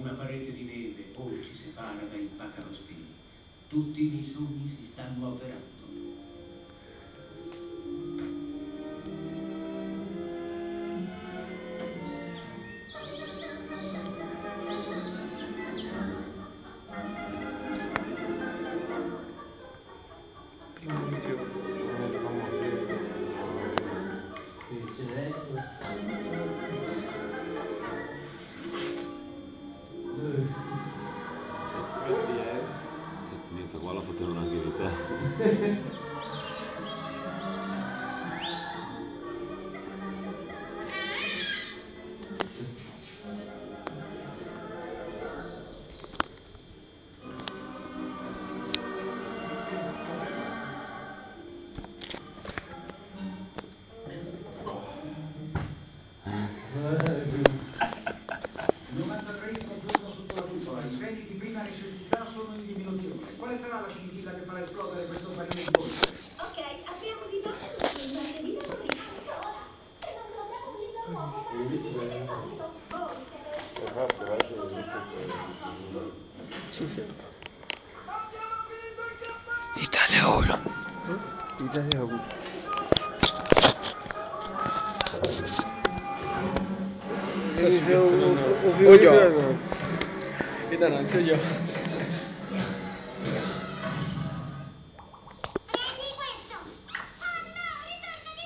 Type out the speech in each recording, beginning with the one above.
Una parete di neve ora ci separa dai Pacalospini. Tutti i miei sogni si stanno avverando. È finita qua, la potevano anche evitare. Quale sarà la scintilla che farà esplodere questo barile di polvere? Ok, apriamo di tanto l'uscita in qualche dito con il carico ora. Se non troviamo un libro nuovo, farà finire il compito. Voi siete il Italia 1. Italia 1. Kita non so io. Prendi questo! Oh no, ritorno di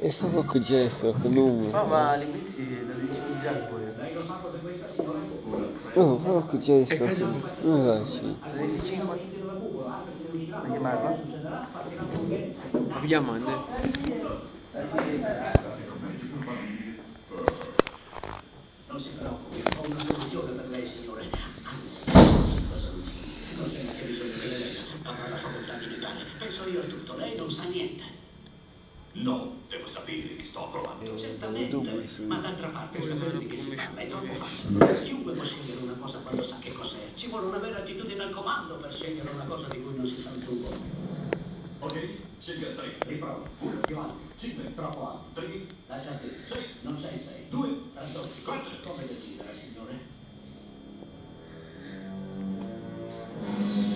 E fa poco gesso, che numero. Ma all'inizio lo dicevo già pure. No, fa poco gesso. Non sì. 25. Ma chiamarla? Ma che chiamando? Non si preoccupi, ho una soluzione per lei, signore. Anzi, cosa non sembra che bisogno che lei legga. Avrà la facoltà di giudicare. Penso io a tutto, lei non sa niente. No, devo sapere che sto provando. Certamente, ma d'altra parte sapere di che si parla è troppo facile. Chiunque può scegliere una cosa quando sa che cos'è. Ci vuole una vera attitudine al comando per scegliere una cosa di cui non si sa un tubo. Ok, scelga 3. Riprovo. Più alti. 5. Troppo alti. 3. Lasciate. 6. Non sei 6. 2. Raddoppi. 4. Come desidera, signore.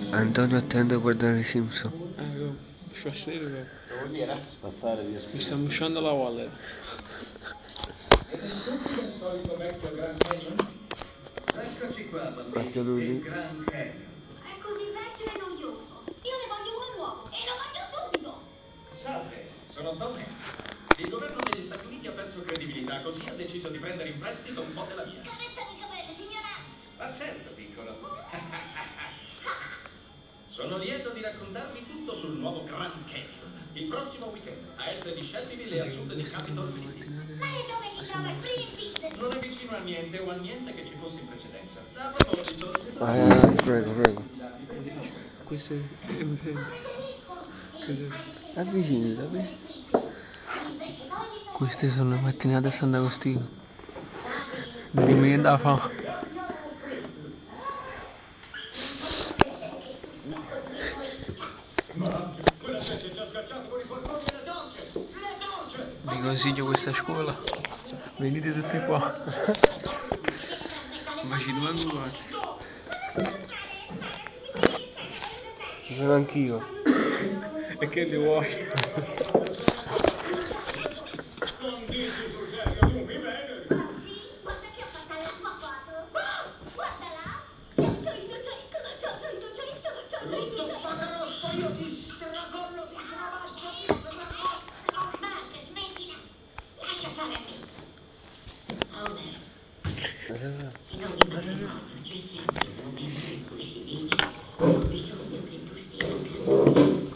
Antonio attende a guardare i Simpson. Spazzare via. Mi sta uscendo la wallet. Siete stupidi del solito vecchio Grand Canyon? Eccoci qua, bambini. Anche lui lì. Il Grand Canyon. È così vecchio e noioso. Io ne voglio uno nuovo e lo voglio subito. Salve, sono Tom Hanks. Il governo degli Stati Uniti ha perso credibilità, così ha deciso di prendere in prestito un po' della mia. Carezzami i capelli, signora. Ma certo, piccolo. Sono lieto di raccontarvi tutto sul nuovo Grand Canyon. Il prossimo weekend, a est di Shelbyville e a sud di Capitol City. Ma è dove si trova Springfield? Non è vicino a niente o a niente che ci fosse in precedenza. A proposito, se Prego, prego. Questo è Avvicini, queste sono le mattinate a Sant'Agostino. Di me da fame. Vi consiglio questa scuola. Venite tutti qua. Facci 2 minuti. Ci sono anch'io. E che li vuoi? Guarda che ho fatto all'acqua foto. Guardala. C'è il gioino, c'è il Pagarosso, io ti stracollo, ti cravaggio, Mark, smettila. Lascia fare a me. Homer, in ogni matrimonio c'è sempre un momento in cui si dice ho bisogno che tu stia accanto.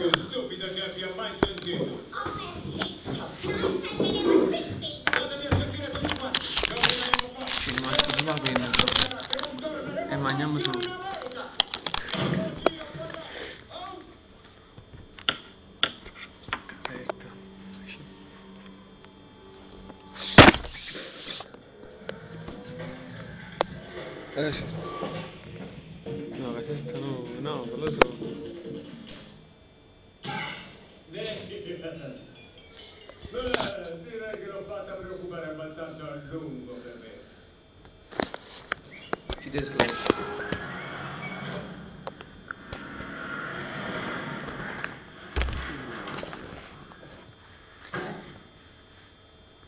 più stupida che abbia mai sentito. Homer, scizio. Datemi la zitti. Fatemi a sentire tutti quanti. Va bene. E mangiamo solo. No, Caserta no, no, non lo so. Direi che l'ho fatta preoccupare abbastanza a lungo per me. Ci deslo.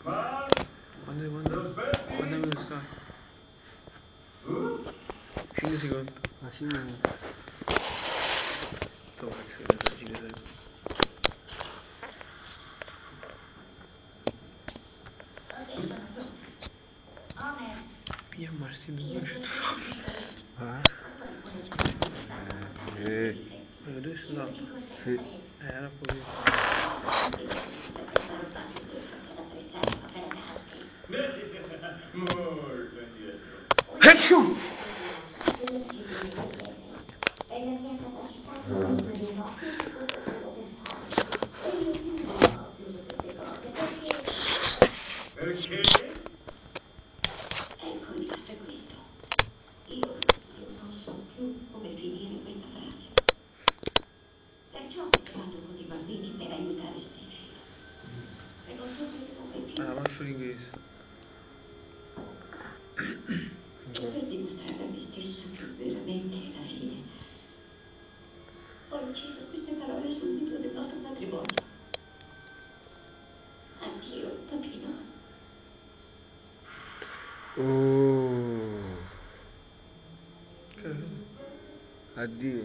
Ma Quando mi stai? 5 secondi. Ma 5 minuti. Sto cazzo, 5 secondi. Ok, sono pronta. Homer, Pia Martino. io ti ho sentito. Ah? Quando alcune persone stanno lontane dai difetti, Dove sei io andato? dico sempre Era pochino. sempre farò passi per farti apprezzare l'opera d'arte. molto indietro. È la mia capacità di chiudere gli occhi su tutto quello che fai. E io più ho chiuso queste cose perché Perché? ecco il fatto è questo. Io non so più come finire questa frase. Perciò vado con i bambini per aiutare Springfield. E non so più come più. Ah, lascio l'inglese. E per dimostrare a me stessa che veramente è la fine, ho inciso queste parole sul libro del nostro matrimonio. Addio, papino. Addio.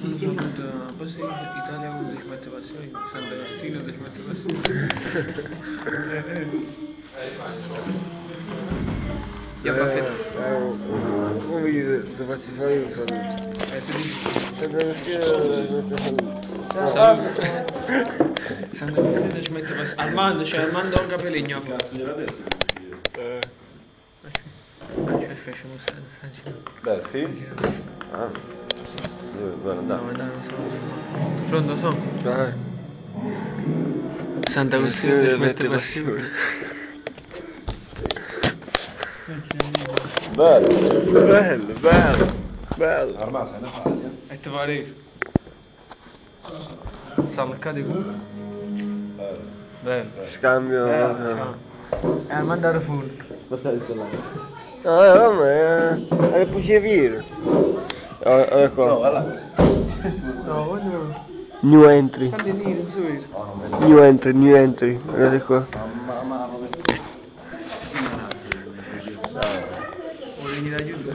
Non so quanto. Poi se Italia uno ci mette passione, Sant'Agostino ci mette passione. Ja, perché? Come vedi, lo faccio fare un saluto. Tu dici. Saluto. Sant'Agostino ci mette passione. Armando, c'è Armando un capeligno. Cazzo gliel'ha detto? Facciamo sta. Beh, sì. Ah. Dove andare? No, dai, non so. Pronto, so? Dai. Sant'Agostino ci mette passione. Bello. Ormai sei una faglia. E te pare? Salca di culo. Bello. Bello. Scambio. Mandare fuori. Spostare il solare. No, vabbè, è possibile. Guarda qua. No, va là. No, voglio. New entry. Quanti neri su? No, non vedo. New entry. Guardate qua. Ma non vedo. Vuoi venire aiuto?